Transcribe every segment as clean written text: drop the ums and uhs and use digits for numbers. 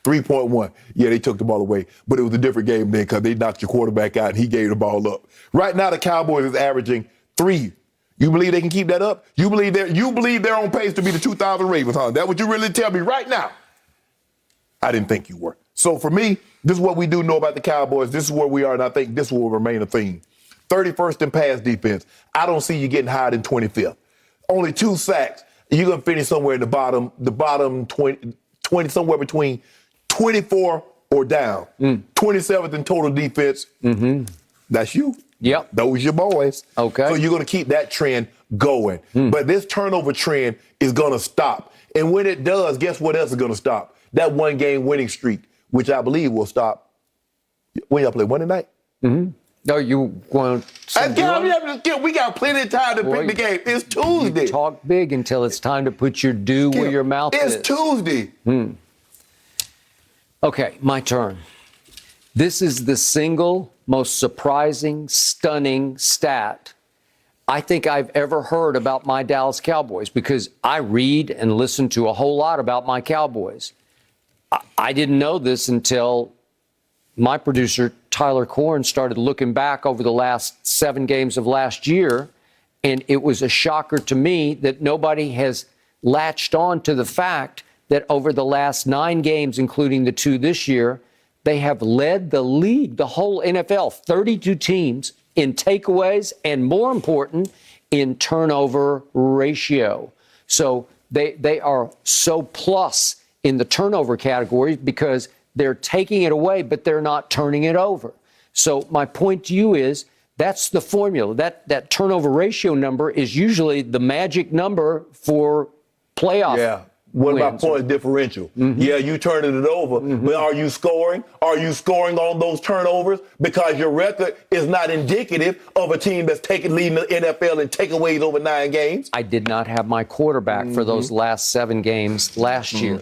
3.1. Yeah, they took the ball away, but it was a different game then because they knocked your quarterback out and he gave the ball up. Right now, the Cowboys is averaging 3. You believe they can keep that up? You believe they're on pace to be the 2000 Ravens, huh? That what you really tell me right now? I didn't think you were. So for me, this is what we do know about the Cowboys. This is where we are, and I think this will remain a theme. 31st in pass defense. I don't see you getting higher than 25th. Only 2 sacks. You're going to finish somewhere in the bottom 20 somewhere between 24 or down. 27th in total defense. That's you. Yep. Those your boys. Okay. So you're going to keep that trend going. But this turnover trend is going to stop. And when it does, guess what else is going to stop? That one-game winning streak, which I believe will stop. When y'all play Monday night? No, you want to... We got plenty of time to pick the game. It's Tuesday. You talk big until it's time to put your due where your mouth is. It's Tuesday. Okay, my turn. This is the single most surprising, stunning stat I think I've ever heard about my Dallas Cowboys, because I read and listen to a whole lot about my Cowboys. I didn't know this until my producer, Tyler Korn, started looking back over the last 7 games of last year, and it was a shocker to me that nobody has latched on to the fact that over the last 9 games, including the 2 this year, they have led the league, the whole NFL, 32 teams in takeaways, and more important, in turnover ratio. So they are so plus in the turnover category because they're taking it away, but they're not turning it over. So my point to you is that's the formula. That turnover ratio number is usually the magic number for playoff. Yeah. What wins. about point differential? Yeah, you turning it over, but are you scoring? Are you scoring on those turnovers? Because your record is not indicative of a team that's leading the NFL in takeaways over 9 games. I did not have my quarterback for those last 7 games last year.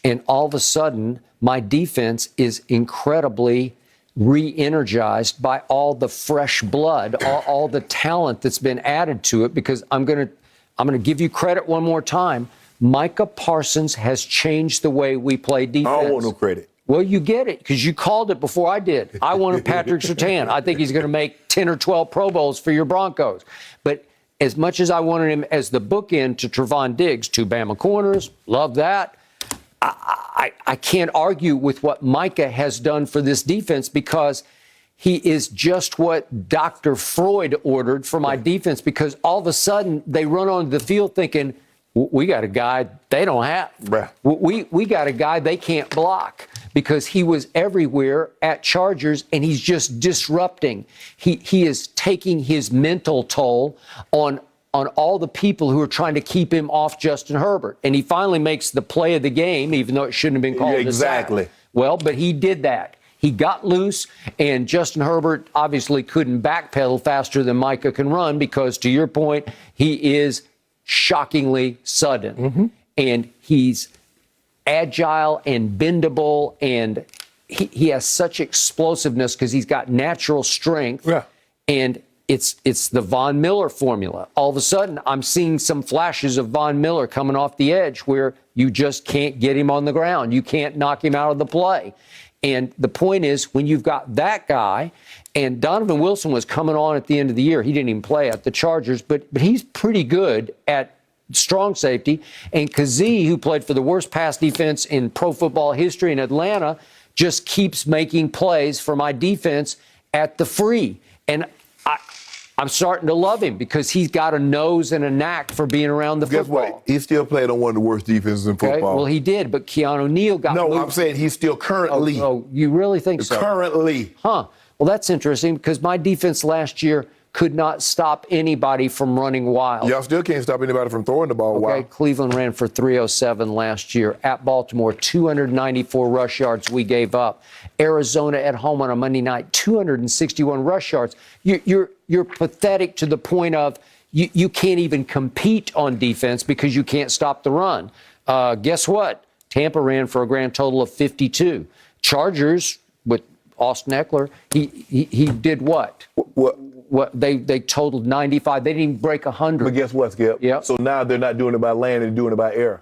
And all of a sudden, my defense is incredibly re-energized by all the fresh blood, all the talent that's been added to it, because I'm going to give you credit one more time. Micah Parsons has changed the way we play defense. I don't want no credit. Well, you get it because you called it before I did. I wanted Patrick Surtain. I think he's going to make 10 or 12 Pro Bowls for your Broncos. But as much as I wanted him as the bookend to Trevon Diggs, 2 Bama corners, love that. I can't argue with what Micah has done for this defense, because he is just what Dr. Freud ordered for my defense, because all of a sudden they run onto the field thinking, we got a guy they don't have. We got a guy they can't block, because he was everywhere at Chargers and he's just disrupting. He is taking his mental toll on all the people who are trying to keep him off Justin Herbert. And he finally makes the play of the game, even though it shouldn't have been called a sack. Well, but he did that. He got loose, and Justin Herbert obviously couldn't backpedal faster than Micah can run, because, to your point, he is shockingly sudden. And he's agile and bendable, and he has such explosiveness because he's got natural strength. And it's the Von Miller formula. All of a sudden, I'm seeing some flashes of Von Miller coming off the edge where you just can't get him on the ground. You can't knock him out of the play. And the point is, when you've got that guy, and Donovan Wilson was coming on at the end of the year. He didn't even play at the Chargers, but he's pretty good at strong safety. And Kazee, who played for the worst pass defense in pro football history in Atlanta, just keeps making plays for my defense at the free. And I'm starting to love him because he's got a nose and a knack for being around the football. Guess what? He still played on one of the worst defenses in football. Well, he did, but Keanu Neal got moved. I'm saying he's still currently. Oh, you really think so? Currently. Huh. Well, that's interesting, because my defense last year could not stop anybody from running wild. Y'all still can't stop anybody from throwing the ball wild. Cleveland ran for 307 last year. At Baltimore, 294 rush yards we gave up. Arizona at home on a Monday night, 261 rush yards. You're pathetic to the point of you can't even compete on defense because you can't stop the run. Guess what? Tampa ran for a grand total of 52. Chargers with Austin Eckler, he did what? What they totaled 95. They didn't even break 100. But guess what, Skip? Yep. So now they're not doing it by land, they're doing it by air.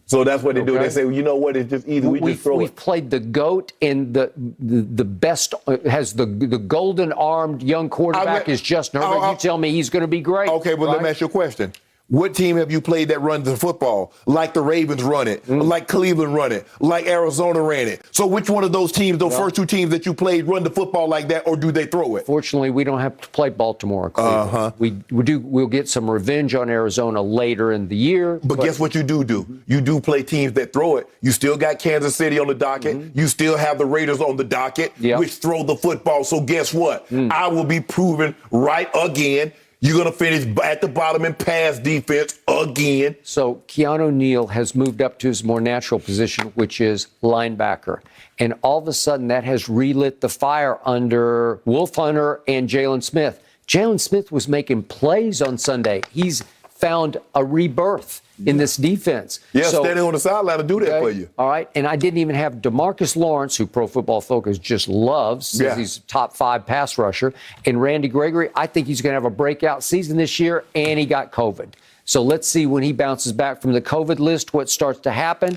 So that's what they do. Okay. They say, well, you know what? It's just easy. We just throw We've it. played the GOAT, and the best has the golden-armed young quarterback is Justin Herbert. You tell me he's going to be great. Okay, well, let me ask you a question. What team have you played that runs the football like the Ravens run it, like Cleveland run it, like Arizona ran it? So which one of those teams, those first two teams that you played, run the football like that, or do they throw it? Fortunately, we don't have to play Baltimore or Cleveland. We'll get some revenge on Arizona later in the year. But guess what you do? You do play teams that throw it. You still got Kansas City on the docket. You still have the Raiders on the docket, which throw the football. So guess what? I will be proven right again. You're going to finish at the bottom in pass defense again. So Keanu Neal has moved up to his more natural position, which is linebacker. And all of a sudden, that has relit the fire under Wolf Hunter and Jalen Smith. Jalen Smith was making plays on Sunday. He's found a rebirth in this defense. Yeah, standing on the sideline to do that for you. All right, and I didn't even have DeMarcus Lawrence, who Pro Football Focus just loves, says he's a top 5 pass rusher, and Randy Gregory. I think he's going to have a breakout season this year, and he got COVID. So let's see when he bounces back from the COVID list what starts to happen.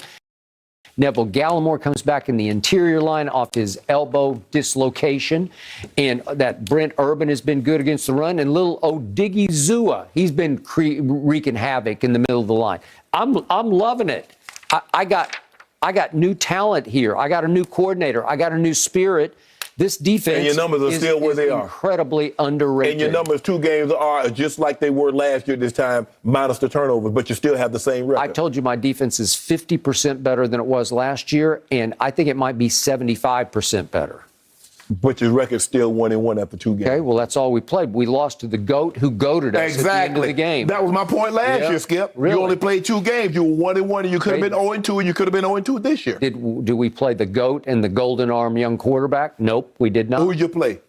Neville Gallimore comes back in the interior line off his elbow dislocation. And that Brent Urban has been good against the run. And little Odighi Zua, he's been wreaking havoc in the middle of the line. I'm loving it. I got new talent here. I got a new coordinator. I got a new spirit. This defense and your numbers are still where they are. Incredibly underrated. And your numbers 2 games are just like they were last year this time, minus the turnovers, but you still have the same record. I told you my defense is 50% better than it was last year, and I think it might be 75% better. But your record's still 1-1 after 2 games. Okay, well, that's all we played. We lost to the GOAT who goated us at the end of the game. That was my point last year, Skip. Really? You only played 2 games. You were 1-1, and you could have been 0-2, and you could have been 0-2 this year. Do we play the GOAT and the golden arm young quarterback? Nope, we did not. Who did you play?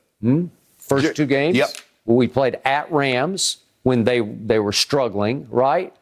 First 2 games? Yep. We played at Rams when they were struggling, right?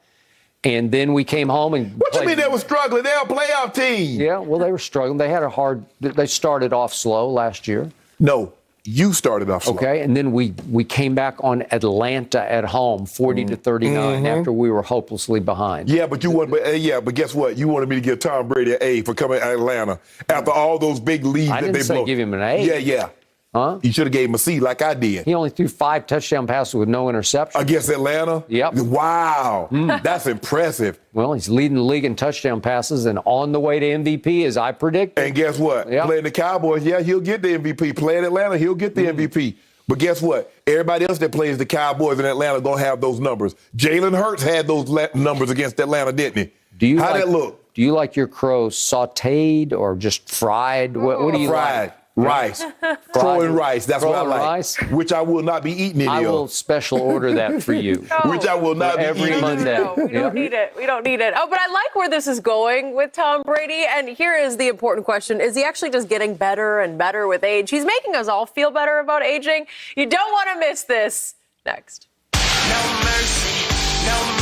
And then we came home and What you mean they were struggling? They're a playoff team. Yeah, well, they were struggling. They started off slow last year. No. You started off slow. Okay, and then we came back on Atlanta at home, 40-39, after we were hopelessly behind. Yeah, but but guess what? You wanted me to give Tom Brady an A for coming to Atlanta after all those big leads I that didn't they say blew. give him an A. Yeah. Huh? You should have gave him a C like I did. He only threw 5 touchdown passes with no interception. Against Atlanta? Yep. Wow. That's impressive. Well, he's leading the league in touchdown passes and on the way to MVP, as I predicted. And guess what? Yep. Playing the Cowboys, he'll get the MVP. Playing Atlanta, he'll get the MVP. But guess what? Everybody else that plays the Cowboys in Atlanta going to have those numbers. Jalen Hurts had those numbers against Atlanta, didn't he? How'd that look? Do you like your crow sautéed or just fried? What do you fried. like? Rice. Crow and rice. That's what I like. Rice? Which I will not be eating any of. I will special order that for you. Which I will not be every eating. Monday. No, we don't need it. We don't need it. Oh, but I like where this is going with Tom Brady. And here is the important question. Is he actually just getting better and better with age? He's making us all feel better about aging. You don't want to miss this. Next. No mercy, no